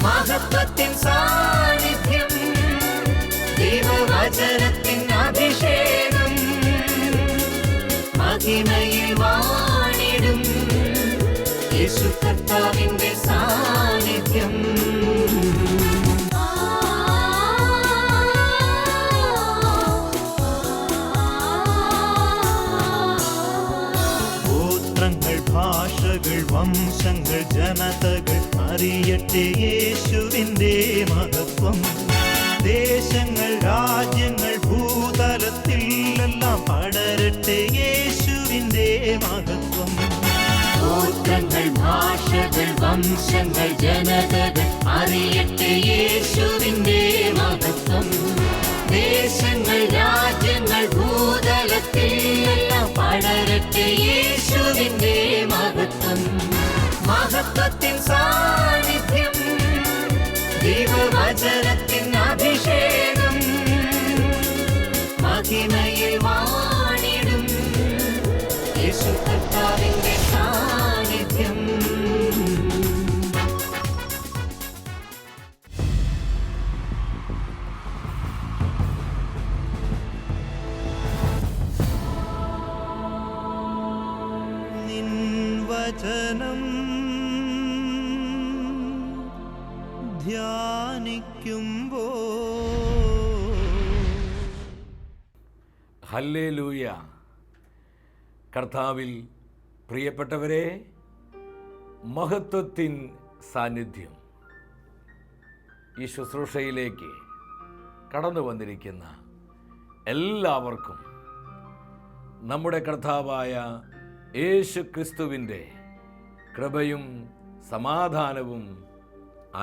മഹത്വത്തിൻ സാന്നിധ്യം, ദൈവവചനത്തിൻ അഭിഷേകം, മഹിമയിൽ വാണിടും യേശു കർത്താവിന്റെ സാന്നിധ്യം. ഗോത്രങ്ങൾ, ഭാഷകൾ, വംശങ്ങൾ, ജനതകൾ അറിയട്ടെ യേശുവിന്റെ മഹത്വം. ദേശങ്ങൾ, രാജ്യങ്ങൾ, ഭൂതലത്തിൽ എല്ലാം പടരട്ടെ യേശുവിന്റെ മഹത്വം. ഗോത്രങ്ങൾ, ഭാഷകൾ, വംശങ്ങൾ, ജനതകൾ അറിയട്ടെ യേശുവിന്റെ മഹത്വം. ദേശങ്ങൾ, രാജ്യങ്ങൾ, ഭൂതലത്തിൽ എല്ലാം പടരട്ടെ യേശുവിന്റെ മഹത്വം. മഹത്വത്തിൻ സാന്നിധ്യം, ദൈവവചനത്തിൻ അഭിഷേകം, മഹിമയിൽ വാണിടും യേശു കർത്താവിന്റെ സാന്നിധ്യം. നിൻ വചനം ധ്യാനിക്കുമ്പോ ഹല്ലേലൂയ. കർത്താവിൽ പ്രിയപ്പെട്ടവരെ, മഹത്വത്തിൻ സാന്നിധ്യം ഈ ശുശ്രൂഷയിലേക്ക് കടന്നു വന്നിരിക്കുന്ന എല്ലാവർക്കും നമ്മുടെ കർത്താവായ യേശു ക്രിസ്തുവിൻ്റെ കൃപയും സമാധാനവും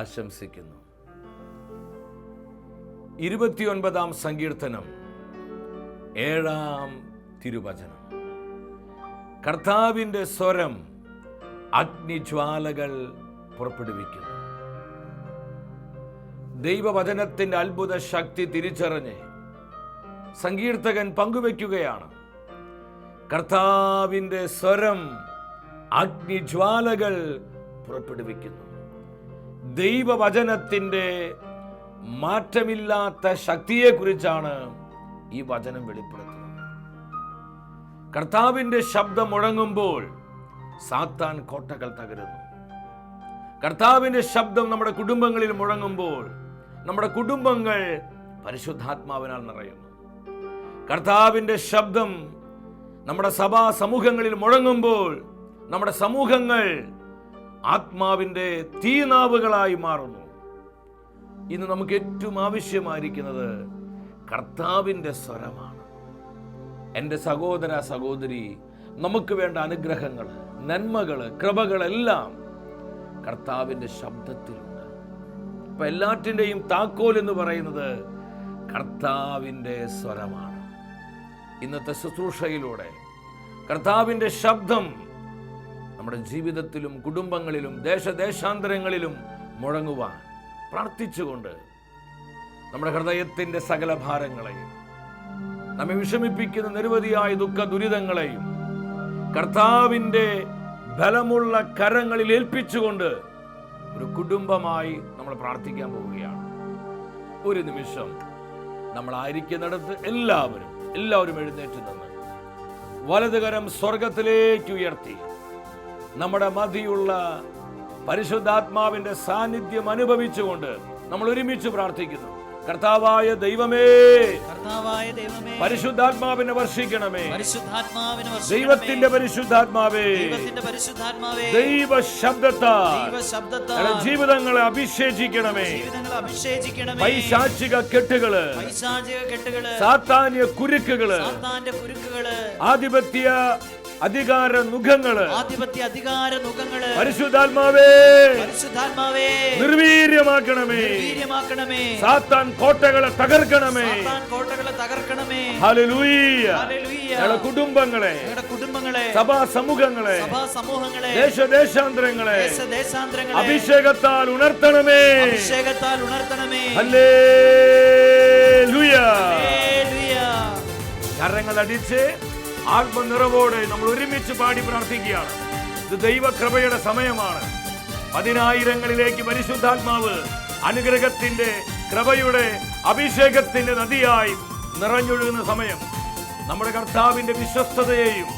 ആശംസിക്കുന്നു. 29-ാം സങ്കീർത്തനം 7-ാം തിരുവചനം. കർത്താവിൻ്റെ സ്വരം അഗ്നിജ്വാലകൾ പുറപ്പെടുവിക്കുന്നു. ദൈവവചനത്തിൻ്റെ അത്ഭുത ശക്തി തിരിച്ചറിഞ്ഞ് സങ്കീർത്തകൻ പങ്കുവയ്ക്കുകയാണ്. കർത്താവിൻ്റെ സ്വരം അഗ്നിജ്വാലകൾ പുറപ്പെടുവിക്കുന്നു. ദൈവവചനത്തിൻ്റെ മാറ്റമില്ലാത്ത ശക്തിയെക്കുറിച്ചാണ് ഈ വചനം വെളിപ്പെടുത്തുന്നത്. കർത്താവിൻ്റെ ശബ്ദം മുഴങ്ങുമ്പോൾ സാത്താൻ കോട്ടകൾ തകരുന്നു. കർത്താവിൻ്റെ ശബ്ദം നമ്മുടെ കുടുംബങ്ങളിൽ മുഴങ്ങുമ്പോൾ നമ്മുടെ കുടുംബങ്ങൾ പരിശുദ്ധാത്മാവിനാൽ നിറയുന്നു. കർത്താവിൻ്റെ ശബ്ദം നമ്മുടെ സഭാ സമൂഹങ്ങളിൽ മുഴങ്ങുമ്പോൾ നമ്മുടെ സമൂഹങ്ങൾ ആത്മാവിൻ്റെ തീനാവുകളായി മാറുന്നു. ഇന്ന് നമുക്ക് ഏറ്റവും ആവശ്യമായിരിക്കുന്നത് കർത്താവിൻ്റെ സ്വരമാണ്. എൻ്റെ സഹോദര സഹോദരി, നമുക്ക് വേണ്ട അനുഗ്രഹങ്ങൾ, നന്മകൾ, കൃപകളെല്ലാം കർത്താവിൻ്റെ ശബ്ദത്തിലുണ്ട്. അപ്പൊ എല്ലാറ്റിൻ്റെയും താക്കോൽ എന്ന് പറയുന്നത് കർത്താവിൻ്റെ സ്വരമാണ്. ഇന്നത്തെ ശുശ്രൂഷയിലൂടെ കർത്താവിൻ്റെ ശബ്ദം നമ്മുടെ ജീവിതത്തിലും കുടുംബങ്ങളിലും ദേശാന്തരങ്ങളിലും മുഴങ്ങുവാൻ പ്രാർത്ഥിച്ചുകൊണ്ട് നമ്മുടെ ഹൃദയത്തിൻ്റെ സകല ഭാരങ്ങളെയും നമ്മെ വിഷമിപ്പിക്കുന്ന നിരവധിയായ ദുഃഖ ദുരിതങ്ങളെയും കർത്താവിൻ്റെ ബലമുള്ള കരങ്ങളിൽ ഏൽപ്പിച്ചുകൊണ്ട് ഒരു കുടുംബമായി നമ്മൾ പ്രാർത്ഥിക്കാൻ പോവുകയാണ്. ഒരു നിമിഷം നമ്മളായിരിക്കുന്നിടത്ത് എല്ലാവരും എഴുന്നേറ്റ് നിന്ന് വലതുകരം സ്വർഗത്തിലേക്ക് ഉയർത്തി നമ്മുടെ മധ്യയുള്ള പരിശുദ്ധാത്മാവിന്റെ സാന്നിധ്യം അനുഭവിച്ചുകൊണ്ട് നമ്മൾ ഒരുമിച്ച് പ്രാർത്ഥിക്കുന്നു. കർത്താവായ ദൈവമേ, പരിശുദ്ധാത്മാവിനെ വർഷിക്കണമേ. ദൈവത്തിന്റെ പരിശുദ്ധാത്മാവേ, ദൈവ ശബ്ദത്താൽ ജീവിതങ്ങളെ അഭിഷേചിക്കണമേ. പൈശാചിക കെട്ടുകള്, സാത്താന്യ കുരുക്കുകള്, ആധിപത്യ അധികാര നുഖങ്ങള് പരിശുദ്ധാത്മാവേ നിർവീര്യമാക്കണമേ. സാത്താൻ കോട്ടകളെ തകർക്കണമേ. ഹല്ലേലൂയ. ഞങ്ങളുടെ കുടുംബങ്ങളെ, സഭാ സമൂഹങ്ങളെ, ദേശാന്തരങ്ങളെ അഭിഷേകത്താൽ ഉണർത്തണമേ. ഹല്ലേലൂയ. കരങ്ങളടിച്ച് ആത്മനിറവോടെ നമ്മൾ ഒരുമിച്ച് പാടി പ്രാർത്ഥിക്കുകയാണ്. ഇത് ദൈവകൃപയുടെ സമയമാണ്. പതിനായിരങ്ങളിലേക്ക് പരിശുദ്ധാത്മാവ് അനുഗ്രഹത്തിന്റെ, കൃപയുടെ, അഭിഷേകത്തിന്റെ നദിയായി നിറഞ്ഞൊഴുകുന്ന സമയം നമ്മുടെ കർത്താവിന്റെ വിശ്വസ്തതയെയും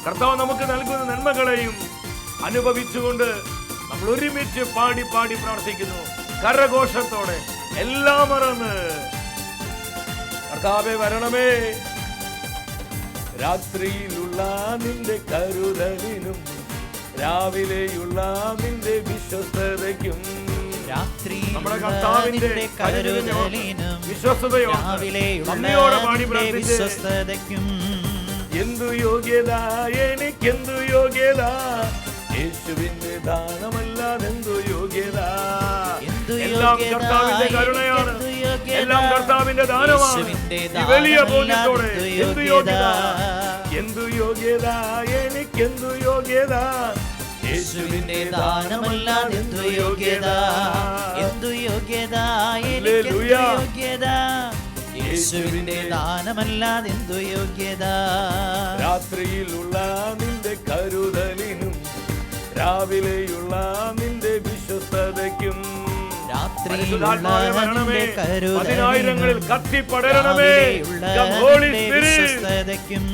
കർത്താവ് നമുക്ക് നൽകുന്ന നന്മകളെയും അനുഭവിച്ചുകൊണ്ട് നമ്മൾ ഒരുമിച്ച് പാടി പാടി പ്രാർത്ഥിക്കുന്നു. കരഘോഷത്തോടെ എല്ലാം മറന്ന് കർത്താവേ വരണമേ, രാത്രിയിലുള്ള നിന്റെ കരുതലിനും രാവിലെയുള്ള നിന്റെ വിശ്വസ്തതയ്ക്കും, നമ്മുടെ കർത്താവിന്റെ വിശ്വസ്തതയോ നന്ദിയോടെ പാടി പ്രാർത്ഥിക്കും. എന്തു യോഗ്യത, എനിക്കെന്തു യോഗ്യത, യേശുവിന്റെ ദാനമല്ലാതെന്തു യോഗ്യത. എല്ലാം കർത്താവിന്റെ കരുണയാണ്, എല്ലാം കർത്താവിന്റെ ദാനമാണ്. ഈ വലിയ ബോധ്യത്തോടെ എന്തു യോഗ്യത, എന്തു യോഗ്യത, എനിക്കെന്തു യോഗ്യത, യേശുവിന്റെ ദാനമല്ലാതെന്തു യോഗ്യത, എന്തു യോഗ്യത, എനിക്കെന്തു യോഗ്യത, യേശുവിന്റെ ദാനമല്ലാതെന്തു യോഗ്യത. രാത്രിയിലുള്ള നിന്റെ കരുതലിനും രാവിലെയുള്ള നിന്റെ വിശ്വസ്തതയ്ക്കും, പതിനായിരങ്ങളിൽ കത്തിപ്പടരണമേ വിശ്വസ്തതയ്ക്കും.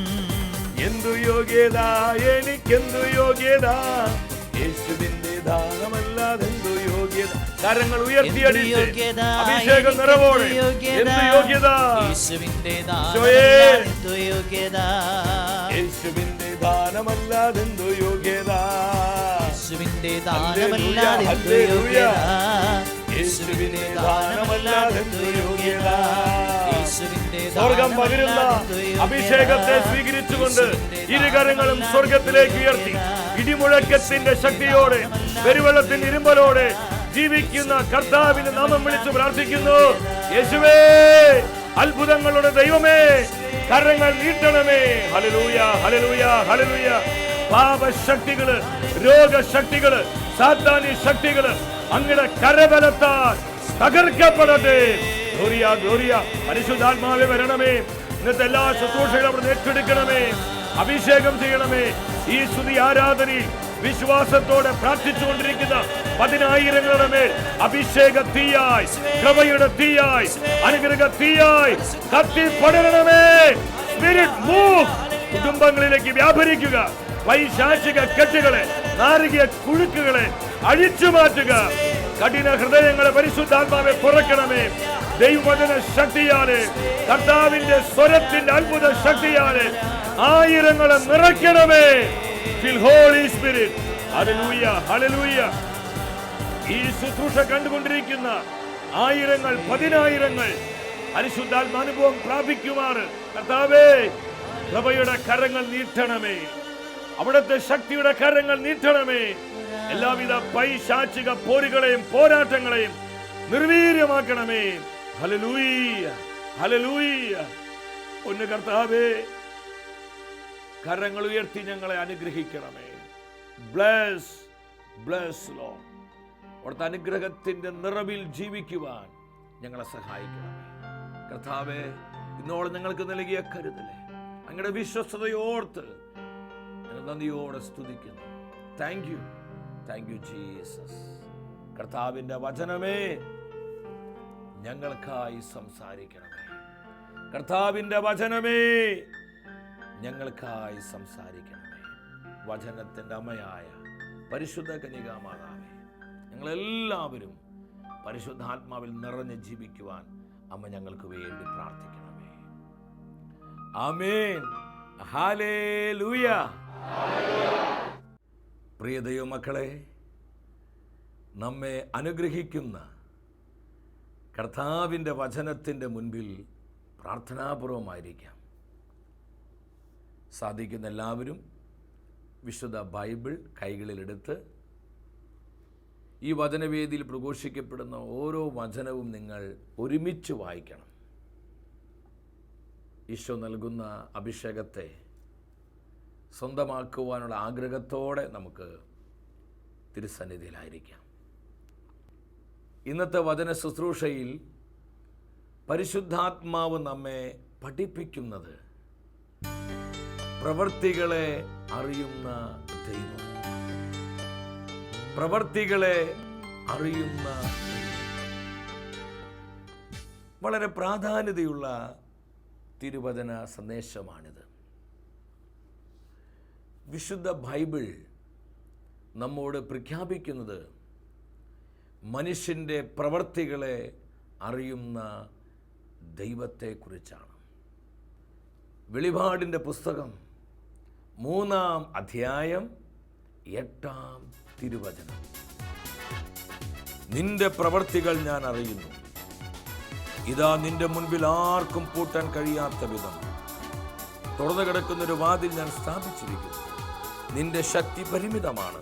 എന്തു യോഗ്യത, എനിക്കെന്തു യോഗ്യത, യേശുവിന്റെ ദാനമല്ലാതെന്തു യോഗ്യത. കരങ്ങൾ ഉയർത്തിയടിച്ച് അഭിഷേകം നിറവോടെ എന്തു യോഗ്യത, യേശുവിന്റെ ദാനമല്ലാതെന്തു യോഗ്യത, യേശുവിന്റെ ദാനമല്ലാതെന്തു യോഗ്യത, യേശുവിന്റെ ദാനമല്ലാതെന്തു യോഗ്യത, യേശുവിന്റെ ദാനമല്ലാതെന്തു യോഗ്യത. സ്വർഗം പകരുന്ന അഭിഷേകത്തെ സ്വീകരിച്ചുകൊണ്ട് ഇരുകരങ്ങളും സ്വർഗത്തിലേക്ക് ഉയർത്തി ഇടിമുഴക്കത്തിന്റെ ശക്തിയോടെ പെരുവെള്ളത്തിന്റെ ഇരുമ്പലോടെ ജീവിക്കുന്ന കർത്താവിന്റെ നാമം വിളിച്ചു പ്രാർത്ഥിക്കുന്നു. യേശുവേ, അത്ഭുതങ്ങളുടെ ദൈവമേ, കരങ്ങൾ നീട്ടണമേ. Hallelujah, hallelujah, hallelujah. പാപശക്തികള്, രോഗശക്തികള്, സാത്താന്യ ശക്തികള് അങ്ങയുടെ കരബലത്താൽ തകർക്കപ്പെടട്ടെ. Gloria, Gloria. പരിശുദ്ധാത്മാവേ വരണമേ. ഇന്നത്തെ എല്ലാ ശുശ്രൂഷകളും അവിടെ ഏറ്റെടുക്കണമേ, അഭിഷേകം ചെയ്യണമേ. ഈ സ്തുതി ആരാധനയിൽ വിശ്വാസത്തോടെ പ്രാർത്ഥിച്ചുകൊണ്ടിരിക്കുന്ന പതിനായിരങ്ങളുടെ മേൽ അഭിഷേക തീയായി, കൃപയുടെ തീയായി, അനുഗ്രഹ തീയായി കത്തിപ്പടരണമേ. Spirit move. കുടുംബങ്ങളിലേക്ക് വ്യാപരിക്കുക. പൈശാചിക കെട്ടുകളെ, നാരകീയ കുഴുക്കുകളെ അഴിച്ചു മാറ്റുക. കഠിന ഹൃദയങ്ങളെ പരിശുദ്ധാത്മാവെ തുറക്കണമേ. ദൈവവചന ശക്തിയാലെ, കർത്താവിന്റെ സ്വരത്തിന്റെ അത്ഭുത ശക്തിയാലെ ആയിരങ്ങളെ നിറയ്ക്കണമേ. Feel Holy Spirit. Hallelujah, hallelujah. ഈ ശുശ്രൂഷ കണ്ടുകൊണ്ടിരിക്കുന്ന ആയിരങ്ങൾ, പതിനായിരങ്ങൾ പരിശുദ്ധാത്മാനുഭവം പ്രാപിക്കുമാറ് കർത്താവേ കൃപയുടെ കരങ്ങൾ നീട്ടണമേ. അവിടുത്തെ ശക്തിയുടെ കരങ്ങൾ നീട്ടണമേ. എല്ലാവിധ പൈശാചിക പോരുകളെയും പോരാട്ടങ്ങളെയും നിർവീര്യമാക്കണമേ. Hallelujah, hallelujah. ഒന്ന് കർത്താവേ, കരങ്ങൾ ഉയർത്തി ഞങ്ങളെ അനുഗ്രഹിക്കണമേ. Bless, bless Lord. അവിടുത്തെ അനുഗ്രഹത്തിന്റെ നിറവിൽ ജീവിക്കുവാൻ ഞങ്ങളെ സഹായിക്കണമേ. കർത്താവേ, ഇന്നോളം ഞങ്ങൾക്ക് നൽകിയ കരുതലെ, അങ്ങയുടെ വിശ്വസ്തതയോർത്ത് ഞങ്ങൾ നന്ദിയോടെ സ്തുതിക്കുന്നു. Thank you, thank you Jesus. കർത്താവിന്റെ വചനമേ, ഞങ്ങൾക്കായി സംസാരിക്കണമേ. കർത്താവിന്റെ വചനമേ, ഞങ്ങൾക്കായി സംസാരിക്കണമേ. വചനത്തിന്റെ അമ്മയായ പരിശുദ്ധ കന്യകാമാതാവേ, ഞങ്ങളെല്ലാവരും പരിശുദ്ധാത്മാവിൽ നിറഞ്ഞ് ജീവിക്കുവാൻ അമ്മ ഞങ്ങൾക്ക് വേണ്ടി പ്രാർത്ഥിക്കണമേ. ആമേൻ, ഹല്ലേലൂയ. പ്രിയ ദൈവമക്കളെ, നമ്മെ അനുഗ്രഹിക്കുന്ന കർത്താവിൻ്റെ വചനത്തിൻ്റെ മുൻപിൽ പ്രാർത്ഥനാപൂർവമായിരിക്കാം. സാധിക്കുന്ന എല്ലാവരും വിശുദ്ധ ബൈബിൾ കൈകളിലെടുത്ത് ഈ വചനവേദിയിൽ പ്രഘോഷിക്കപ്പെടുന്ന ഓരോ വചനവും നിങ്ങൾ ഒരുമിച്ച് വായിക്കണം. ഈശോ നൽകുന്ന അഭിഷേകത്തെ സ്വന്തമാക്കുവാനുള്ള ആഗ്രഹത്തോടെ നമുക്ക് തിരുസന്നിധിയിലായിരിക്കാം. ഇന്നത്തെ വചന ശുശ്രൂഷയിൽ പരിശുദ്ധാത്മാവ് നമ്മെ പഠിപ്പിക്കുന്നത് പ്രവൃത്തികളെ അറിയുന്ന ദൈവം. പ്രവർത്തികളെ അറിയുന്ന. വളരെ പ്രാധാന്യതയുള്ള തിരുവചന സന്ദേശമാണിത്. വിശുദ്ധ ബൈബിൾ നമ്മോട് പ്രഖ്യാപിക്കുന്നത് മനുഷ്യൻ്റെ പ്രവർത്തികളെ അറിയുന്ന ദൈവത്തെക്കുറിച്ചാണ്. വെളിപാടിൻ്റെ പുസ്തകം 3-ാം അധ്യായം 8-ാം തിരുവചനം. നിന്റെ പ്രവർത്തികൾ ഞാൻ അറിയുന്നു, ഇതാ നിന്റെ മുൻപിൽ ആർക്കും പൂട്ടാൻ കഴിയാത്ത വിധം തുറന്നു കിടക്കുന്നൊരു വാതിൽ ഞാൻ സ്ഥാപിച്ചിരിക്കുന്നു. നിന്റെ ശക്തി പരിമിതമാണ്,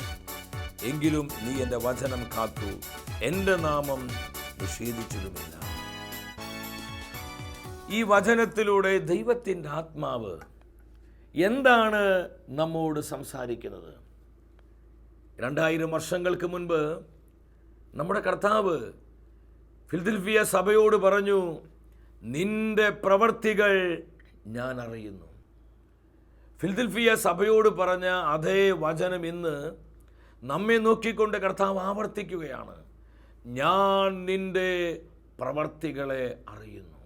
എങ്കിലും നീ എൻ്റെ വചനം കാത്തു, എൻ്റെ നാമം നിഷേധിച്ചതുമില്ല. ഈ വചനത്തിലൂടെ ദൈവത്തിൻ്റെ ആത്മാവ് എന്താണ് നമ്മോട് സംസാരിക്കുന്നത്? 2000 വർഷങ്ങൾക്ക് മുൻപ് നമ്മുടെ കർത്താവ് ഫിലദൽഫിയ സഭയോട് പറഞ്ഞു, നിന്റെ പ്രവർത്തികൾ ഞാൻ അറിയുന്നു. ഫിലദൽഫിയ സഭയോട് പറഞ്ഞ അതേ വചനം ഇന്ന് നമ്മെ നോക്കിക്കൊണ്ട് കർത്താവ് ആവർത്തിക്കുകയാണ്. ഞാൻ നിന്റെ പ്രവർത്തികളെ അറിയുന്നു.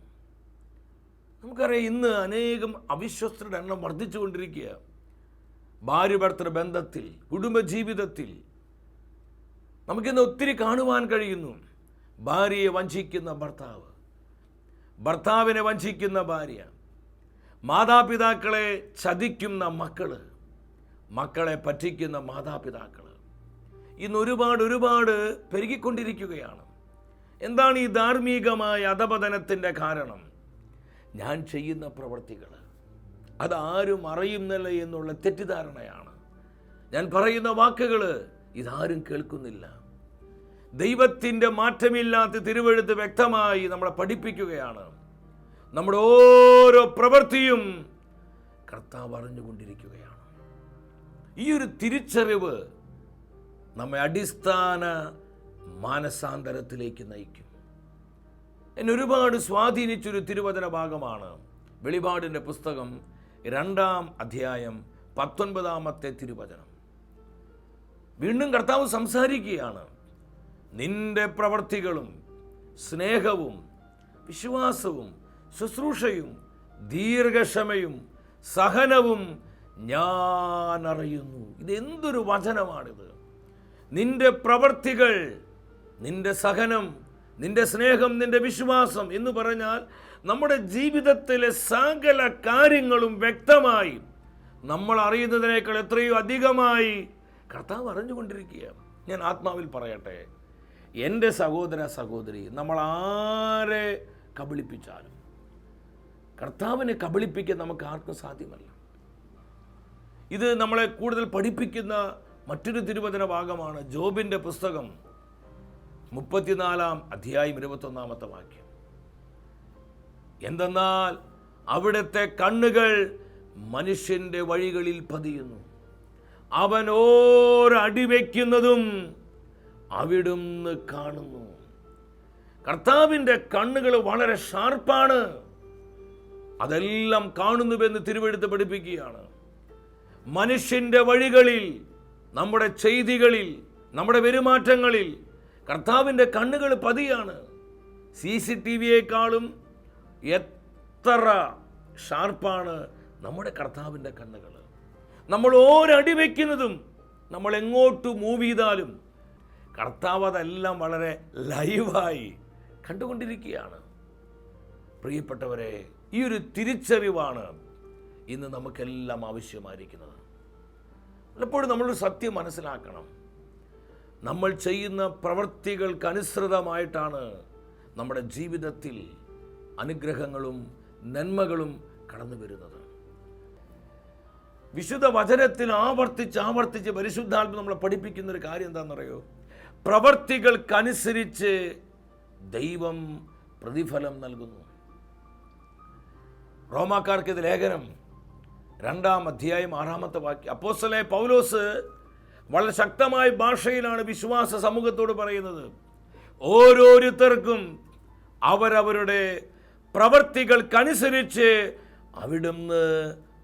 നമുക്കറിയാം, ഇന്ന് അനേകം അവിശ്വസ്തരുടെ എണ്ണം വർദ്ധിച്ചുകൊണ്ടിരിക്കുക. ഭാര്യ ഭർത്തൃ ബന്ധത്തിൽ, കുടുംബജീവിതത്തിൽ നമുക്കിന്ന് ഒത്തിരി കാണുവാൻ കഴിയുന്നു. ഭാര്യയെ വഞ്ചിക്കുന്ന ഭർത്താവ്, ഭർത്താവിനെ വഞ്ചിക്കുന്ന ഭാര്യ, മാതാപിതാക്കളെ ചതിക്കുന്ന മക്കള്, മക്കളെ പറ്റിക്കുന്ന മാതാപിതാക്കൾ ഇന്ന് ഒരുപാട് പെരുകിക്കൊണ്ടിരിക്കുകയാണ്. എന്താണ് ഈ ധാർമ്മികമായ അധപതനത്തിൻ്റെ കാരണം? ഞാൻ ചെയ്യുന്ന പ്രവൃത്തികൾ അതാരും അറിയുന്നില്ല എന്നുള്ള തെറ്റിദ്ധാരണയാണ്. ഞാൻ പറയുന്ന വാക്കുകൾ ഇതാരും കേൾക്കുന്നില്ല. ദൈവത്തിൻ്റെ മാറ്റമില്ലാത്ത തിരുവെഴുത്ത് വ്യക്തമായി നമ്മളെ പഠിപ്പിക്കുകയാണ്. നമ്മുടെ ഓരോ പ്രവൃത്തിയും കർത്താവ് അറിഞ്ഞുകൊണ്ടിരിക്കുകയാണ്. ഈ ഒരു തിരിച്ചറിവ് നമ്മെ അടിസ്ഥാന മാനസാന്തരത്തിലേക്ക് നയിക്കും. എന്നെ ഒരുപാട് സ്വാധീനിച്ചൊരു തിരുവചന ഭാഗമാണ് വെളിപാടിൻ്റെ പുസ്തകം 2-ാം അധ്യായം 19-ാമത്തെ തിരുവചനം. വീണ്ടും കർത്താവ് സംസാരിക്കുകയാണ്. നിന്റെ പ്രവർത്തികളും സ്നേഹവും വിശ്വാസവും ശുശ്രൂഷയും ദീർഘക്ഷമയും സഹനവും ഞാൻ അറിയുന്നു. ഇതെന്തൊരു വചനമാണിത്! നിന്റെ പ്രവർത്തികൾ, നിന്റെ സഹനം, നിന്റെ സ്നേഹം, നിന്റെ വിശ്വാസം എന്ന് പറഞ്ഞാൽ നമ്മുടെ ജീവിതത്തിലെ സകല കാര്യങ്ങളും വ്യക്തമായി നമ്മൾ അറിയുന്നതിനേക്കാൾ എത്രയോ അധികമായി കർത്താവ് അറിഞ്ഞുകൊണ്ടിരിക്കുകയാണ്. ഞാൻ ആത്മാവിൽ പറയട്ടെ, എൻ്റെ സഹോദര സഹോദരി, നമ്മൾ ആരെ കബളിപ്പിച്ചാലും കർത്താവിനെ കബളിപ്പിക്കാൻ നമുക്ക് ആർക്കും സാധ്യമല്ല. ഇത് നമ്മളെ കൂടുതൽ പഠിപ്പിക്കുന്ന മറ്റൊരു തിരുവചന ഭാഗമാണ് ജോബിൻ്റെ പുസ്തകം 34-ാം അധ്യായം 21-ാമത്തെ വാക്യം. എന്തെന്നാൽ അവിടുത്തെ കണ്ണുകൾ മനുഷ്യന്റെ വഴികളിൽ പതിയുന്നു, അവൻ ഓരോ അടിവെക്കുന്നതും അവിടുന്ന് കാണുന്നു. കർത്താവിൻ്റെ കണ്ണുകൾ വളരെ ഷാർപ്പാണ്, അതെല്ലാം കാണുന്നുവെന്ന് തിരുവെഴുത്ത് പഠിപ്പിക്കുകയാണ്. മനുഷ്യന്റെ വഴികളിൽ, നമ്മുടെ ചെയ്തികളിൽ, നമ്മുടെ പെരുമാറ്റങ്ങളിൽ കർത്താവിൻ്റെ കണ്ണുകൾ പതിയാണ്. CCTVയേക്കാളും എത്ര ഷാർപ്പാണ് നമ്മുടെ കർത്താവിൻ്റെ കണ്ണുകൾ. നമ്മൾ ഓരടി വയ്ക്കുന്നതും, നമ്മൾ എങ്ങോട്ട് മൂവ് ചെയ്താലും കർത്താവ് അതെല്ലാം വളരെ ലൈവായി കണ്ടുകൊണ്ടിരിക്കുകയാണ്. പ്രിയപ്പെട്ടവരെ, ഈ ഒരു തിരിച്ചറിവാണ് ഇന്ന് നമുക്കെല്ലാം ആവശ്യമായിരിക്കുന്നത്. പലപ്പോഴും നമ്മളൊരു സത്യം മനസ്സിലാക്കണം. നമ്മൾ ചെയ്യുന്ന പ്രവൃത്തികൾക്കനുസൃതമായിട്ടാണ് നമ്മുടെ ജീവിതത്തിൽ അനുഗ്രഹങ്ങളും നന്മകളും കടന്നു വരുന്നത്. വിശുദ്ധ വചനത്തിൽ ആവർത്തിച്ച് പരിശുദ്ധാത്മ നമ്മളെ പഠിപ്പിക്കുന്ന ഒരു കാര്യം എന്താണെന്നറിയോ? പ്രവൃത്തികൾക്കനുസരിച്ച് ദൈവം പ്രതിഫലം നൽകുന്നു. റോമാക്കാർക്ക് ഇത് ലേഖനം 2-ാം അധ്യായം 6-ാമത്തെ വാക്യം. അപ്പോസ്തലനായ പൗലോസ് വളരെ ശക്തമായ ഭാഷയിലാണ് വിശ്വാസ സമൂഹത്തോട് പറയുന്നത്. ഓരോരുത്തർക്കും അവരവരുടെ പ്രവൃത്തികൾക്കനുസരിച്ച് അവിടുന്ന്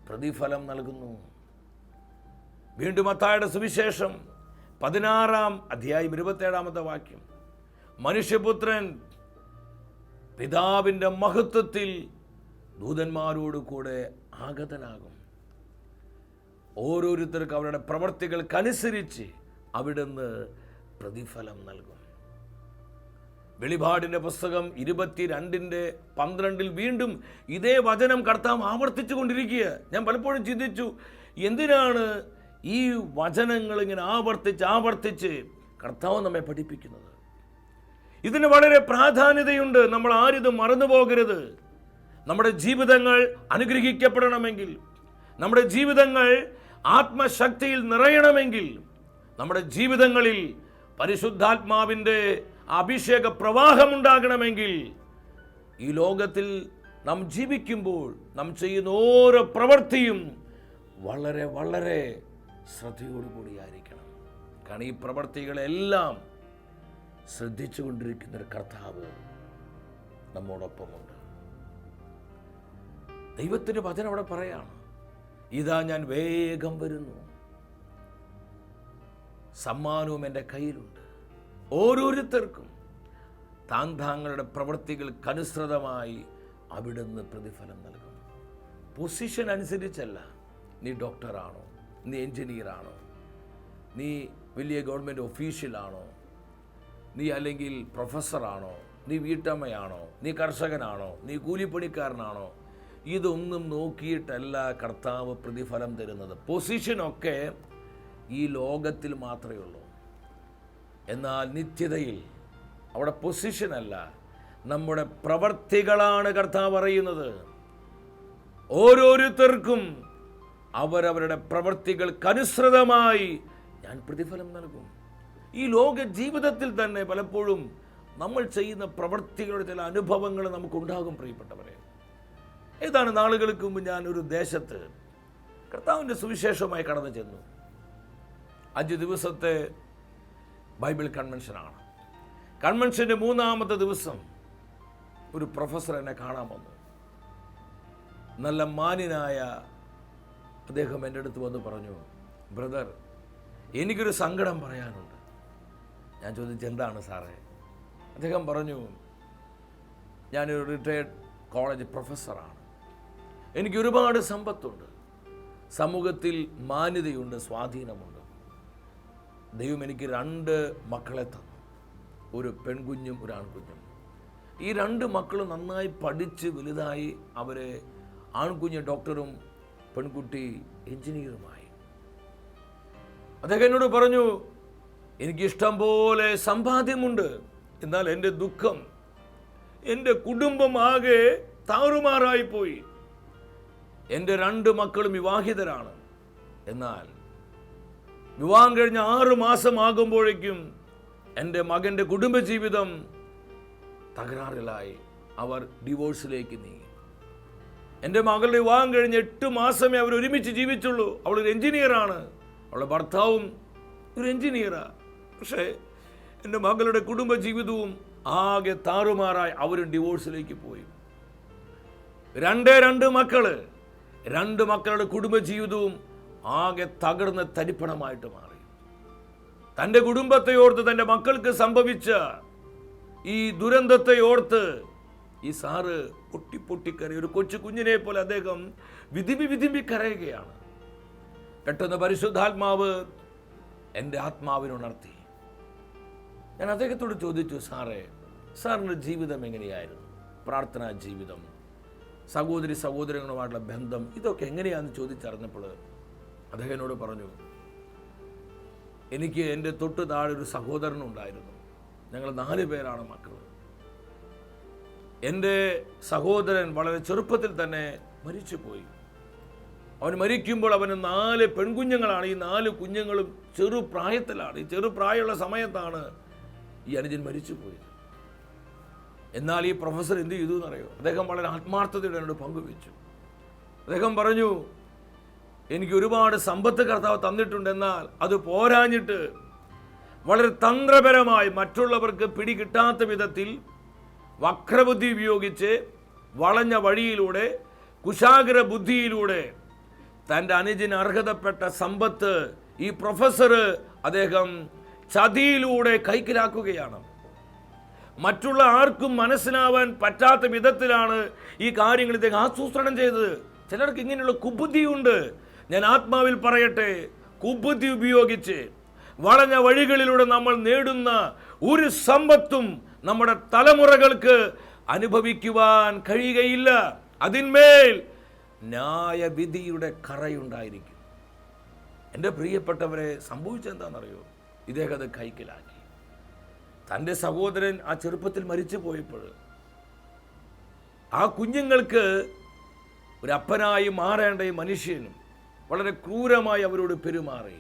പ്രതിഫലം നൽകുന്നു. വീണ്ടും മത്തായിയുടെ സുവിശേഷം 16 അധ്യായം 27 വാക്യം. മനുഷ്യപുത്രൻ പിതാവിൻ്റെ മഹത്വത്തിൽ ദൂതന്മാരോട് കൂടെ ആഗതനാകും. ഓരോരുത്തർക്കും അവരുടെ പ്രവർത്തികൾക്കനുസരിച്ച് അവിടുന്ന് പ്രതിഫലം നൽകും. വെളിപാടിൻ്റെ പുസ്തകം 22:12 വീണ്ടും ഇതേ വചനം കർത്താവ് ആവർത്തിച്ചു കൊണ്ടിരിക്കുക. ഞാൻ പലപ്പോഴും ചിന്തിച്ചു, എന്തിനാണ് ഈ വചനങ്ങൾ ഇങ്ങനെ ആവർത്തിച്ച് കർത്താവ് നമ്മെ പഠിപ്പിക്കുന്നത്? ഇതിന് വളരെ പ്രാധാന്യതയുണ്ട്. നമ്മൾ ആരിത് മറന്നു പോകരുത്. നമ്മുടെ ജീവിതങ്ങൾ അനുഗ്രഹിക്കപ്പെടണമെങ്കിൽ, നമ്മുടെ ജീവിതങ്ങൾ ആത്മശക്തിയിൽ നിറയണമെങ്കിൽ, നമ്മുടെ ജീവിതങ്ങളിൽ പരിശുദ്ധാത്മാവിൻ്റെ അഭിഷേക പ്രവാഹമുണ്ടാകണമെങ്കിൽ, ഈ ലോകത്തിൽ നാം ജീവിക്കുമ്പോൾ നാം ചെയ്യുന്ന ഓരോ പ്രവൃത്തിയും വളരെ വളരെ ശ്രദ്ധയോടുകൂടിയായിരിക്കണം. കാരണം ഈ പ്രവൃത്തികളെല്ലാം ശ്രദ്ധിച്ചുകൊണ്ടിരിക്കുന്നൊരു കർത്താവ് നമ്മോടൊപ്പമുണ്ട്. ദൈവത്തിൻ്റെ വചനം അവിടെ പറയാണ്, ഇതാ ഞാൻ വേഗം വരുന്നു, സമ്മാനവും എൻ്റെ കയ്യിലുണ്ട്. ഓരോരുത്തർക്കും താങ്കളുടെ പ്രവൃത്തികൾക്കനുസൃതമായി അവിടുന്ന് പ്രതിഫലം നൽകും. പൊസിഷൻ അനുസരിച്ചല്ല. നീ ഡോക്ടറാണോ, നീ എൻജിനീയറാണോ, നീ വലിയ ഗവൺമെൻറ് ഒഫീഷ്യലാണോ, നീ അല്ലെങ്കിൽ പ്രൊഫസറാണോ, നീ വീട്ടമ്മയാണോ, നീ കർഷകനാണോ, നീ കൂലിപ്പണിക്കാരനാണോ, ഇതൊന്നും നോക്കിയിട്ടല്ല കർത്താവ് പ്രതിഫലം തരുന്നത്. പൊസിഷനൊക്കെ ഈ ലോകത്തിൽ മാത്രമേ ഉള്ളൂ. എന്നാൽ നിത്യതയിൽ അവിടെ പൊസിഷനല്ല, നമ്മുടെ പ്രവർത്തികളാണ് കർത്താവ് അറിയുന്നത്. ഓരോരുത്തർക്കും അവരവരുടെ പ്രവർത്തികൾക്കനുസൃതമായി ഞാൻ പ്രതിഫലം നൽകും. ഈ ലോക ജീവിതത്തിൽ തന്നെ പലപ്പോഴും നമ്മൾ ചെയ്യുന്ന പ്രവർത്തികളുടെ ചില അനുഭവങ്ങൾ നമുക്കുണ്ടാകും. പ്രിയപ്പെട്ടവരെ, ഏതാനും നാളുകൾക്ക് മുമ്പ് ഞാൻ ഒരു ദേശത്ത് കർത്താവിൻ്റെ സുവിശേഷമായി കടന്നു ചെന്നു. 5 ദിവസത്തെ ബൈബിൾ കൺവെൻഷനാണ്. കൺവെൻഷൻ്റെ 3-ാമത്തെ ദിവസം ഒരു പ്രൊഫസർ എന്നെ കാണാൻ വന്നു. നല്ല മാന്യനായ അദ്ദേഹം എൻ്റെ അടുത്ത് വന്ന് പറഞ്ഞു, ബ്രദർ, എനിക്കൊരു സങ്കടം പറയാനുണ്ട്. ഞാൻ ചോദിച്ചു, എന്താണ് സാറേ? അദ്ദേഹം പറഞ്ഞു, ഞാനൊരു റിട്ടയർഡ് കോളേജ് പ്രൊഫസറാണ്, എനിക്ക് ഒരുപാട് സമ്പത്തുണ്ട്, സമൂഹത്തിൽ മാന്യതയുണ്ട്, സ്വാധീനമുണ്ട്. ദൈവം എനിക്ക് 2 മക്കളെ തന്നു, ഒരു പെൺകുഞ്ഞും ഒരു ആൺകുഞ്ഞും. ഈ 2 മക്കളും നന്നായി പഠിച്ച് വലുതായി. അവരെ ആൺകുഞ്ഞ് ഡോക്ടറും പെൺകുട്ടി എഞ്ചിനീയറുമായി. അദ്ദേഹം എന്നോട് പറഞ്ഞു, എനിക്കിഷ്ടം പോലെ സമ്പാദ്യമുണ്ട്, എന്നാൽ എൻ്റെ ദുഃഖം, എൻ്റെ കുടുംബം ആകെ താറുമാറായിപ്പോയി. എൻ്റെ 2 മക്കളും വിവാഹിതരാണ്. എന്നാൽ വിവാഹം കഴിഞ്ഞ് 6 മാസമാകുമ്പോഴേക്കും എൻ്റെ മകൻ്റെ കുടുംബജീവിതം തകരാറിലായി. അവർ ഡിവോഴ്സിലേക്ക് നീങ്ങി. എൻ്റെ മകളുടെ വിവാഹം കഴിഞ്ഞ് 8 മാസമേ അവർ ഒരുമിച്ച് ജീവിച്ചുള്ളൂ. അവളൊരു എഞ്ചിനീയറാണ്, അവളുടെ ഭർത്താവും ഒരു എഞ്ചിനീയറാണ്. പക്ഷേ എൻ്റെ മകളുടെ കുടുംബജീവിതവും ആകെ താറുമാറായി. അവരും ഡിവോഴ്സിലേക്ക് പോയി. 2 മക്കള്, 2 മക്കളുടെ കുടുംബജീവിതവും ആകെ തകർന്ന് തരിപ്പണമായിട്ട് മാറി. തൻ്റെ കുടുംബത്തെ ഓർത്ത്, തൻ്റെ മക്കൾക്ക് സംഭവിച്ച ഈ ദുരന്തത്തെ ഓർത്ത് ഈ സാറ് പൊട്ടിക്കരയും. ഒരു കൊച്ചു കുഞ്ഞിനെ പോലെ അദ്ദേഹം വിധിമ്പി കരയുകയാണ്. പെട്ടെന്ന് പരിശുദ്ധാത്മാവ് എൻ്റെ ആത്മാവിനുണർത്തി. ഞാൻ അദ്ദേഹത്തോട് ചോദിച്ചു, സാറിൻ്റെ ജീവിതം എങ്ങനെയായിരുന്നു? പ്രാർത്ഥനാ ജീവിതം, സഹോദരങ്ങളുമായിട്ടുള്ള ബന്ധം, ഇതൊക്കെ എങ്ങനെയാണെന്ന് ചോദിച്ചറിഞ്ഞപ്പോൾ അദ്ദേഹം എന്നോട് പറഞ്ഞു, എനിക്ക് എൻ്റെ തൊട്ട് താഴെ ഒരു സഹോദരനുണ്ടായിരുന്നു. ഞങ്ങൾ 4 പേരാണ് മക്കൾ. എൻ്റെ സഹോദരൻ വളരെ ചെറുപ്പത്തിൽ തന്നെ മരിച്ചുപോയി. അവൻ മരിക്കുമ്പോൾ അവന് 4 പെൺകുഞ്ഞുങ്ങളാണ്. ഈ 4 കുഞ്ഞുങ്ങളും ചെറുപ്രായത്തിലാണ്. ഈ ചെറുപ്രായമുള്ള സമയത്താണ് ഈ അനുജൻ മരിച്ചുപോയത്. എന്നാൽ ഈ പ്രൊഫസർ എന്ത് ചെയ്തു എന്നറിയോ? അദ്ദേഹം വളരെ ആത്മാർത്ഥതയോടെ എന്നോട് പങ്കുവെച്ചു. അദ്ദേഹം പറഞ്ഞു, എനിക്ക് ഒരുപാട് സമ്പത്ത് കർത്താവ് തന്നിട്ടുണ്ട്, എന്നാൽ അത് പോരാഞ്ഞിട്ട് വളരെ തന്ത്രപരമായി മറ്റുള്ളവർക്ക് പിടികിട്ടാത്ത വിധത്തിൽ വക്രബുദ്ധി ഉപയോഗിച്ച് വളഞ്ഞ വഴിയിലൂടെ കുശാഗ്ര ബുദ്ധിയിലൂടെ തൻ്റെ അനുജന് അർഹതപ്പെട്ട സമ്പത്ത് ഈ പ്രൊഫസർ അദ്ദേഹം ചതിയിലൂടെ കൈക്കലാക്കുകയാണ്. മറ്റുള്ള ആർക്കും മനസ്സിലാവാൻ പറ്റാത്ത വിധത്തിലാണ് ഈ കാര്യങ്ങൾ ഇദ്ദേഹം ആസൂത്രണം ചെയ്തത്. ചിലർക്ക് ഇങ്ങനെയുള്ള കുബുദ്ധിയുണ്ട്. ഞാൻ ആത്മാവിൽ പറയട്ടെ, കുബുദ്ധി ഉപയോഗിച്ച് വളഞ്ഞ വഴികളിലൂടെ നമ്മൾ നേടുന്ന ഒരു സമ്പത്തും നമ്മുടെ തലമുറകൾക്ക് അനുഭവിക്കുവാൻ കഴിയുകയില്ല. അതിന്മേൽ ന്യായവിധിയുടെ കറയുണ്ടായിരിക്കും. എൻ്റെ പ്രിയപ്പെട്ടവരെ, സംഭവിച്ചെന്താണെന്നറിയോ? ഇദ്ദേഹം അത് കൈക്കലാക്കി. തൻ്റെ സഹോദരൻ ആ ചെറുപ്പത്തിൽ മരിച്ചു പോയപ്പോൾ ആ കുഞ്ഞുങ്ങൾക്ക് ഒരു അപ്പനായി മാറേണ്ട ഈ മനുഷ്യനും വളരെ ക്രൂരമായി അവരോട് പെരുമാറി.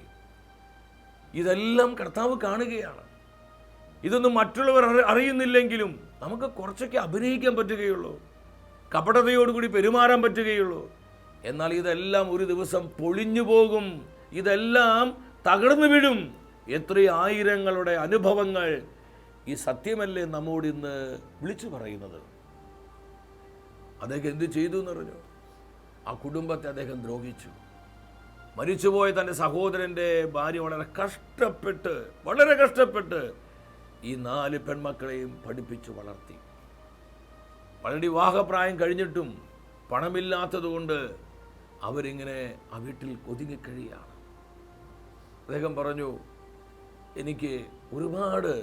ഇതെല്ലാം കർത്താവ് കാണുകയാണ്. ഇതൊന്നും മറ്റുള്ളവർ അറിയുന്നില്ലെങ്കിലും നമുക്ക് കുറച്ചൊക്കെ അഭിനയിക്കാൻ പറ്റുകയുള്ളൂ, കപടതയോടുകൂടി പെരുമാറാൻ പറ്റുകയുള്ളൂ. എന്നാൽ ഇതെല്ലാം ഒരു ദിവസം പൊളിഞ്ഞു പോകും, ഇതെല്ലാം തകർന്നു വീഴും. എത്രയോ ആയിരങ്ങളുടെ അനുഭവങ്ങൾ ഈ സത്യമല്ലേ നമ്മോട് ഇന്ന് വിളിച്ചു പറയുന്നത്. അദ്ദേഹം എന്ത് ചെയ്തു എന്ന് പറഞ്ഞു? ആ കുടുംബത്തെ അദ്ദേഹം ദ്രോഹിച്ചു. മരിച്ചുപോയ തൻ്റെ സഹോദരൻ്റെ ഭാര്യ വളരെ കഷ്ടപ്പെട്ട് ഈ 4 പെൺമക്കളെയും പഠിപ്പിച്ചു വളർത്തി. വളരെ വിവാഹപ്രായം കഴിഞ്ഞിട്ടും പണമില്ലാത്തതുകൊണ്ട് അവരിങ്ങനെ ആ വീട്ടിൽ ഒതുങ്ങിക്കഴിയാണ്. അദ്ദേഹം പറഞ്ഞു, എനിക്ക് ഒരുപാട്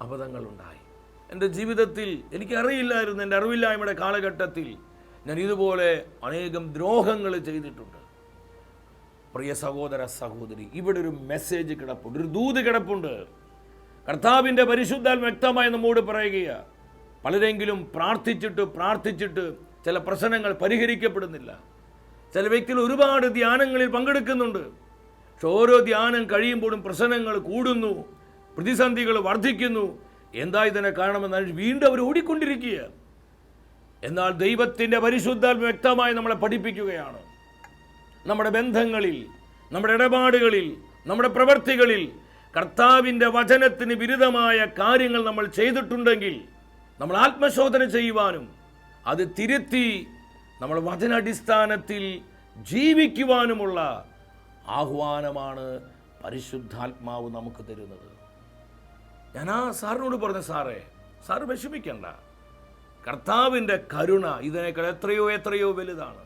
അബദ്ധങ്ങളുണ്ടായി എൻ്റെ ജീവിതത്തിൽ. എനിക്കറിയില്ലായിരുന്നു, എൻ്റെ അറിവില്ലായ്മയുടെ കാലഘട്ടത്തിൽ ഞാൻ ഇതുപോലെ അനേകം ദ്രോഹങ്ങൾ ചെയ്തിട്ടുണ്ട്. പ്രിയ സഹോദര സഹോദരി, ഇവിടെ ഒരു മെസ്സേജ് കിടപ്പുണ്ട്, ഒരു ദൂത് കിടപ്പുണ്ട്. കർത്താവിൻ്റെ പരിശുദ്ധാത്മ വ്യക്തമായി നമ്മോട് പറയുകയാണ്. പലരെങ്കിലും പ്രാർത്ഥിച്ചിട്ട് ചില പ്രശ്നങ്ങൾ പരിഹരിക്കപ്പെടുന്നില്ല. ചില വ്യക്തികൾ ഒരുപാട് ധ്യാനങ്ങളിൽ പങ്കെടുക്കുന്നുണ്ട്. പക്ഷെ ഓരോ ധ്യാനം കഴിയുമ്പോഴും പ്രശ്നങ്ങൾ കൂടുന്നു, പ്രതിസന്ധികൾ വർദ്ധിക്കുന്നു. എന്താ ഇതിനെ കാരണമെന്ന് വീണ്ടും അവർ ഓടിക്കൊണ്ടിരിക്കുക. എന്നാൽ ദൈവത്തിൻ്റെ പരിശുദ്ധാത്മ വ്യക്തമായി നമ്മളെ പഠിപ്പിക്കുകയാണ്. നമ്മുടെ ബന്ധങ്ങളിൽ, നമ്മുടെ ഇടപാടുകളിൽ, നമ്മുടെ പ്രവൃത്തികളിൽ കർത്താവിൻ്റെ വചനത്തിന് വിരുദ്ധമായ കാര്യങ്ങൾ നമ്മൾ ചെയ്തിട്ടുണ്ടെങ്കിൽ നമ്മൾ ആത്മശോധന ചെയ്യുവാനും അത് തിരുത്തി നമ്മൾ വചനാടിസ്ഥാനത്തിൽ ജീവിക്കുവാനുമുള്ള ആഹ്വാനമാണ് പരിശുദ്ധാത്മാവ് നമുക്ക് തരുന്നത്. ഞാൻ ആ സാറിനോട് പറഞ്ഞു, സാറ് വിഷമിക്കണ്ട, കർത്താവിൻ്റെ കരുണ ഇതിനേക്കാൾ എത്രയോ വലുതാണ്.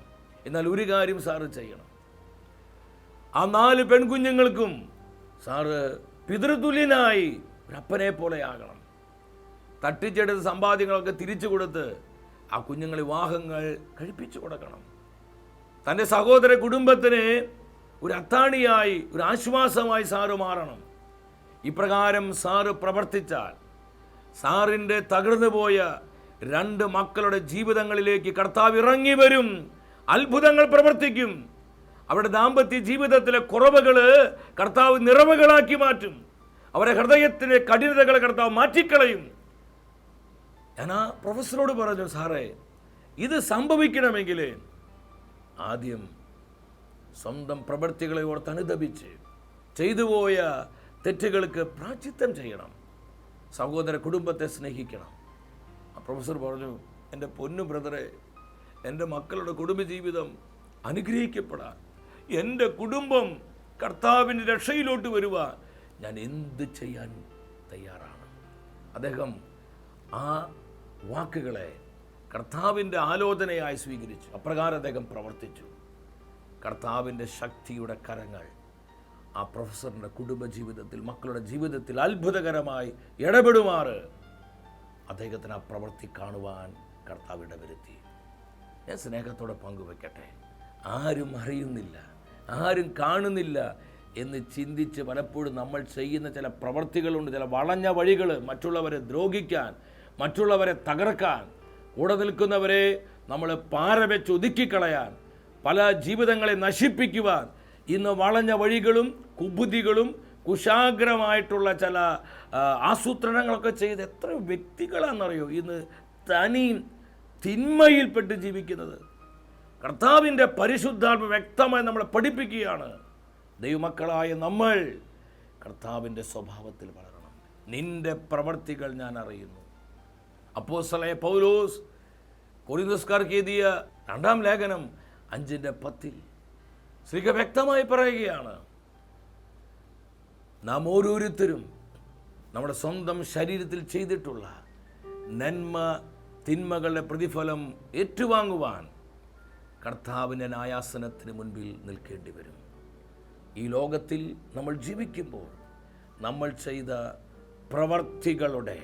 എന്നാൽ ഒരു കാര്യം സാറ് ചെയ്യണം. ആ 4 പെൺകുഞ്ഞുങ്ങൾക്കും സാറ് പിതൃതുല്യനായി ഒരപ്പനെ പോലെ ആകണം. തട്ടിച്ചെടുത്ത സമ്പാദ്യങ്ങളൊക്കെ തിരിച്ചു കൊടുത്ത് ആ കുഞ്ഞുങ്ങൾ വിവാഹങ്ങൾ കഴിപ്പിച്ചു കൊടുക്കണം. തൻ്റെ സഹോദര കുടുംബത്തിന് ഒരു അത്താണിയായി, ഒരു ആശ്വാസമായി സാറ് മാറണം. ഇപ്രകാരം സാറ് പ്രവർത്തിച്ചാൽ സാറിൻ്റെ തകർന്നു പോയ 2 മക്കളുടെ ജീവിതങ്ങളിലേക്ക് കർത്താവ് ഇറങ്ങി വരും, അത്ഭുതങ്ങൾ പ്രവർത്തിക്കും. അവരുടെ ദാമ്പത്യ ജീവിതത്തിലെ കുറവുകൾ കർത്താവ് നിറവുകളാക്കി മാറ്റും. അവരുടെ ഹൃദയത്തിലെ കഠിനതകൾ കർത്താവ് മാറ്റിക്കളയും. ഞാൻ ആ പ്രൊഫസറോട് പറഞ്ഞു, സാറേ, ഇത് സംഭവിക്കണമെങ്കിൽ ആദ്യം സ്വന്തം പ്രവൃത്തികളെ ഓർത്ത് അനുദപിച്ച് ചെയ്തുപോയ തെറ്റുകൾക്ക് പ്രായശ്ചിത്തം ചെയ്യണം, സഹോദര കുടുംബത്തെ സ്നേഹിക്കണം. ആ പ്രൊഫസർ പറഞ്ഞു, എൻ്റെ പൊന്നു ബ്രദറെ, എൻ്റെ മക്കളുടെ കുടുംബജീവിതം അനുഗ്രഹിക്കപ്പെടാൻ, എൻ്റെ കുടുംബം കർത്താവിൻ്റെ രക്ഷയിലോട്ട് വരുവാൻ ഞാൻ എന്ത് ചെയ്യാൻ തയ്യാറാണ്. അദ്ദേഹം ആ വാക്കുകളെ കർത്താവിൻ്റെ ആലോചനയായി സ്വീകരിച്ചു. അപ്രകാരം അദ്ദേഹം പ്രവർത്തിച്ചു. കർത്താവിൻ്റെ ശക്തിയുടെ കരങ്ങൾ ആ പ്രൊഫസറിൻ്റെ കുടുംബജീവിതത്തിൽ, മക്കളുടെ ജീവിതത്തിൽ അത്ഭുതകരമായി ഇടപെടുമാറ് അദ്ദേഹത്തിന് ആ പ്രവൃത്തി കാണുവാൻ കർത്താവ് ഇടവരുത്തി. ഞാൻ സ്നേഹത്തോടെ പങ്കുവെക്കട്ടെ, ആരും അറിയുന്നില്ല, ആരും കാണുന്നില്ല എന്ന് ചിന്തിച്ച് പലപ്പോഴും നമ്മൾ ചെയ്യുന്ന ചില പ്രവൃത്തികളുണ്ട്, ചില വളഞ്ഞ വഴികൾ, മറ്റുള്ളവരെ ദ്രോഹിക്കാൻ, മറ്റുള്ളവരെ തകർക്കാൻ, കൂടെ നിൽക്കുന്നവരെ നമ്മൾ പാര വെച്ച് ഒതുക്കിക്കളയാൻ, പല ജീവിതങ്ങളെ നശിപ്പിക്കുവാൻ ഇന്ന് വളഞ്ഞ വഴികളും കുബുദ്ധികളും കുശാഗ്രമായിട്ടുള്ള ചില ആസൂത്രണങ്ങളൊക്കെ ചെയ്ത് എത്ര വ്യക്തികളാണെന്നറിയോ ഇന്ന് തനി തിന്മയിൽപ്പെട്ട് ജീവിക്കുന്നത്. കർത്താവിൻ്റെ പരിശുദ്ധാത്മ വ്യക്തമായി നമ്മളെ പഠിപ്പിക്കുകയാണ്. ദൈവമക്കളായ നമ്മൾ കർത്താവിൻ്റെ സ്വഭാവത്തിൽ വളരണം. നിന്റെ പ്രവർത്തികൾ ഞാൻ അറിയുന്നു. അപ്പോസ്തലനായ പൗലോസ് കൊരിന്ത്യക്കാർക്ക് എഴുതിയ 2-ാം ലേഖനം 5:10 ശ്രീക വ്യക്തമായി പറയുകയാണ്, നാം ഓരോരുത്തരും നമ്മുടെ സ്വന്തം ശരീരത്തിൽ ചെയ്തിട്ടുള്ള നന്മ തിന്മകളുടെ പ്രതിഫലം ഏറ്റുവാങ്ങുവാൻ കർത്താവിൻ്റെ ന്യായാസനത്തിന് മുൻപിൽ നിൽക്കേണ്ടി വരും. ഈ ലോകത്തിൽ നമ്മൾ ജീവിക്കുമ്പോൾ നമ്മൾ ചെയ്ത പ്രവർത്തികളുടെ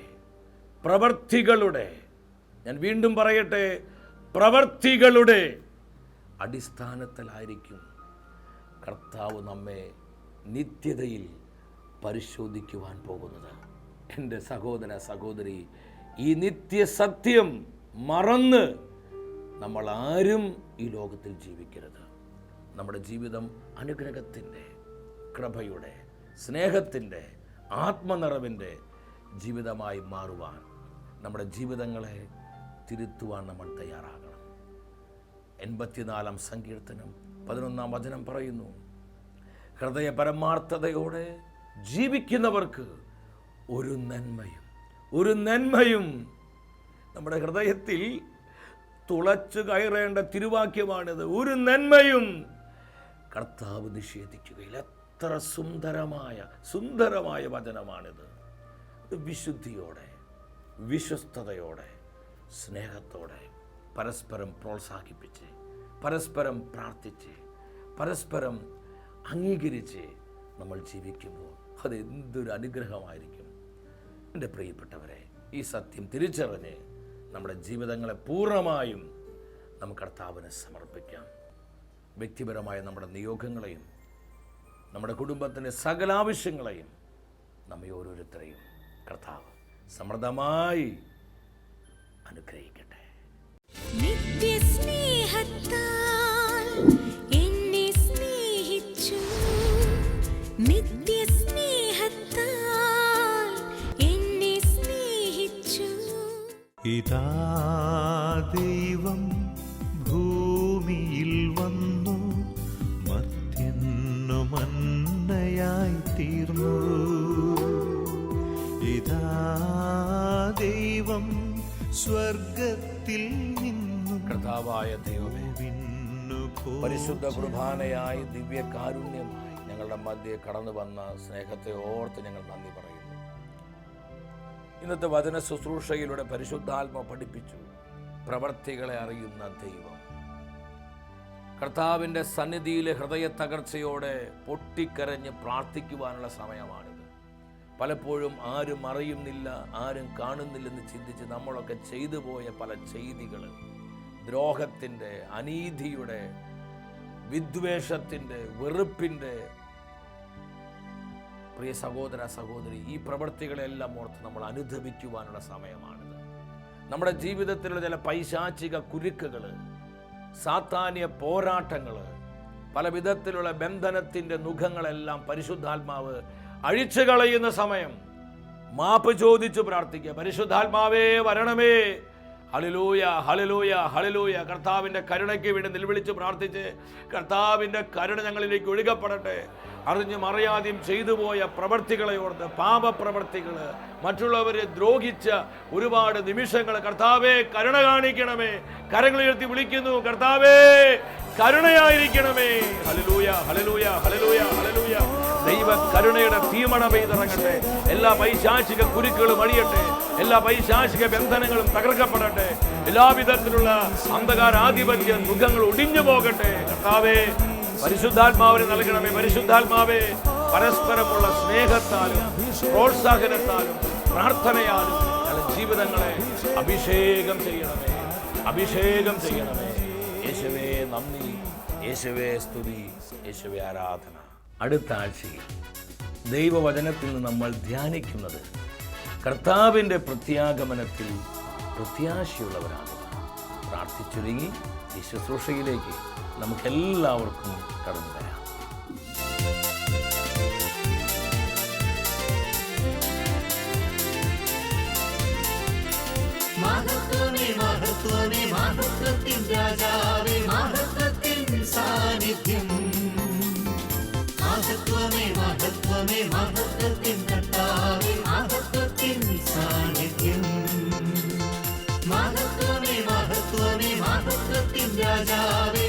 ഞാൻ വീണ്ടും പറയട്ടെ, പ്രവർത്തികളുടെ അടിസ്ഥാനത്തിലായിരിക്കും കർത്താവ് നമ്മെ നിത്യതയിൽ പരിശോധിക്കുവാൻ പോകുന്നത്. എൻ്റെ സഹോദര സഹോദരി, ഈ നിത്യസത്യം മറന്ന് നമ്മൾ ആരും ഈ ലോകത്തിൽ ജീവിക്കരുത്. നമ്മുടെ ജീവിതം അനുഗ്രഹത്തിൻ്റെ, കൃപയുടെ, സ്നേഹത്തിൻ്റെ, ആത്മനിറവിൻ്റെ ജീവിതമായി മാറുവാൻ, നമ്മുടെ ജീവിതങ്ങളെ തിരുത്തുവാൻ നമ്മൾ തയ്യാറാകണം. 84-ാം സങ്കീർത്തനം 11-ാം വചനം പറയുന്നു, ഹൃദയ പരമാർത്ഥതയോടെ ജീവിക്കുന്നവർക്ക് ഒരു നന്മയും നമ്മുടെ ഹൃദയത്തിൽ തുളച്ചു കയറേണ്ട തിരുവാക്യമാണിത്. ഒരു നന്മയും കർത്താവ് നിഷേധിക്കുകയില്ല. എത്ര സുന്ദരമായ വചനമാണിത്. വിശുദ്ധിയോടെ, വിശ്വസ്തയോടെ, സ്നേഹത്തോടെ പരസ്പരം പ്രോത്സാഹിപ്പിച്ച്, പരസ്പരം പ്രാർത്ഥിച്ച്, പരസ്പരം അംഗീകരിച്ച് നമ്മൾ ജീവിക്കുമ്പോൾ അതെന്തൊരു അനുഗ്രഹമായിരിക്കും. എൻ്റെ പ്രിയപ്പെട്ടവരെ, ഈ സത്യം തിരിച്ചറിഞ്ഞ് നമ്മുടെ ജീവിതങ്ങളെ പൂർണ്ണമായും നമുക്ക് കർത്താവിന് സമർപ്പിക്കാം. വ്യക്തിപരമായ നമ്മുടെ നിയോഗങ്ങളെയും നമ്മുടെ കുടുംബത്തിൻ്റെ സകല ആവശ്യങ്ങളെയും നമ്മെ ഓരോരുത്തരെയും കർത്താവ് സമൃദ്ധമായി അനുഗ്രഹിക്കട്ടെ. നിത്യസ്നേഹത്താൽ എന്നെ സ്നേഹിച്ചു, നിത്യസ്നേഹത്താൽ എന്നെ സ്നേഹിച്ചു. ഇതാ ദൈവം ഭൂമിയിൽ വന്നു, മർത്യനു മന്നയായി തീർന്നു. ഇതാ ദൈവം സ്വർഗത്തിൽ നിന്നു. കർത്താവായ ദൈവമേ, പരിശുദ്ധ കുർബാനയായി ദിവ്യകാരുണ്യമായി ഞങ്ങളുടെ മധ്യേ കടന്നു വന്ന സ്നേഹത്തെ ഓർത്ത് ഞങ്ങൾ നന്ദി പറയുന്നു. ഇന്നത്തെ വചന ശുശ്രൂഷയിലൂടെ പരിശുദ്ധാത്മ പഠിപ്പിച്ചു, പ്രവർത്തികളെ അറിയുന്ന ദൈവം. കർത്താവിൻ്റെ സന്നിധിയിലെ ഹൃദയ തകർച്ചയോടെ പൊട്ടിക്കരഞ്ഞ് പ്രാർത്ഥിക്കുവാനുള്ള സമയമാണിത്. പലപ്പോഴും ആരും അറിയുന്നില്ല, ആരും കാണുന്നില്ലെന്ന് ചിന്തിച്ച് നമ്മളൊക്കെ ചെയ്തു പോയ പല ചെയ്തികൾ, ദ്രോഹത്തിൻ്റെ, അനീതിയുടെ, വിദ്വേഷത്തിൻ്റെ, വെറുപ്പിൻ്റെ, പ്രിയ സഹോദര സഹോദരി, ഈ പ്രവൃത്തികളെല്ലാം ഓർത്ത് നമ്മൾ അനുദപിക്കുവാനുള്ള സമയമാണിത്. നമ്മുടെ ജീവിതത്തിലുള്ള ചില പൈശാചിക കുരുക്കുകൾ, സാത്താന്യ പോരാട്ടങ്ങൾ, പല വിധത്തിലുള്ള ബന്ധനത്തിൻ്റെ നുഖങ്ങളെല്ലാം പരിശുദ്ധാത്മാവ് അഴിച്ചു കളയുന്ന സമയം. മാപ്പ് ചോദിച്ചു പ്രാർത്ഥിക്കുക. പരിശുദ്ധാത്മാവേ വരണമേ, ഹല്ലേലൂയ, ഹല്ലേലൂയ, ഹല്ലേലൂയ. കർത്താവിൻ്റെ കരുണയ്ക്ക് വേണ്ടി നിലവിളിച്ച് പ്രാർത്ഥിച്ച്, കർത്താവിൻ്റെ കരുണ ഞങ്ങളിലേക്ക് ഒഴുകപ്പെടട്ടെ. അറിഞ്ഞും അറിയാതെയും ചെയ്തു പോയ പ്രവർത്തികളെ ഓർത്ത്, പാപപ്രവർത്തികൾ, മറ്റുള്ളവരെ ദ്രോഹിച്ച ഒരുപാട് നിമിഷങ്ങൾ, കർത്താവേ കരുണ കാണിക്കണമേ. കരങ്ങളുയർത്തി വിളിക്കുന്നു, കർത്താവേ കരുണയായിരിക്കണമേ. Hallelujah, hallelujah, hallelujah, hallelujah. ദൈവ കരുണയുടെ തീമണ പെയ്തിറങ്ങട്ടെ. എല്ലാ പൈശാചിക കുരുക്കുകളും അഴിയട്ടെ. എല്ലാ പൈശാചിക ബന്ധനങ്ങളും തകർക്കപ്പെടട്ടെ. എല്ലാവിധത്തിലുള്ള അന്ധകാരാധിപത്യ മുഖങ്ങൾ ഒടിഞ്ഞു പോകട്ടെ. കർത്താവേ പരിശുദ്ധാത്മാവിനെ നൽകണമേ. പരിശുദ്ധാത്മാവേ, പരസ്പരമുള്ള സ്നേഹത്താലും പ്രോത്സാഹനത്താലും പ്രാർത്ഥനയാലും ഞങ്ങളുടെ ജീവിതങ്ങളെ അഭിഷേകം ചെയ്യണമേ, അഭിഷേകം ചെയ്യണമേ. യേശുവേ നന്ദി, യേശുവേ സ്തുതി, യേശുവേ ആരാധന. അടുത്ത ആഴ്ചയിൽ ദൈവവചനത്തിൽ നിന്ന് നമ്മൾ ധ്യാനിക്കുന്നത് കർത്താവിൻ്റെ പ്രത്യാഗമനത്തിൽ പ്രത്യാശയുള്ളവരാണ്. പ്രാർത്ഥിച്ചൊരുങ്ങി ഈ ശുശ്രൂഷയിലേക്ക് നമുക്കെല്ലാവർക്കും കടന്നു വരാം. മഹത്വമേ മഹത്വമേ മഹത്വത്തിൻ രാജാവേ, മഹത്വത്തിൻ സാന്നിധ്യം. മഹത്വമേ മഹത്വമേ മഹത്വത്തിൻ കർത്താവേ, മഹത്വത്തിൻ സാന്നിധ്യം. മഹത്വമേ മഹത്വമേ മഹത്വത്തിൻ രാജാവേ,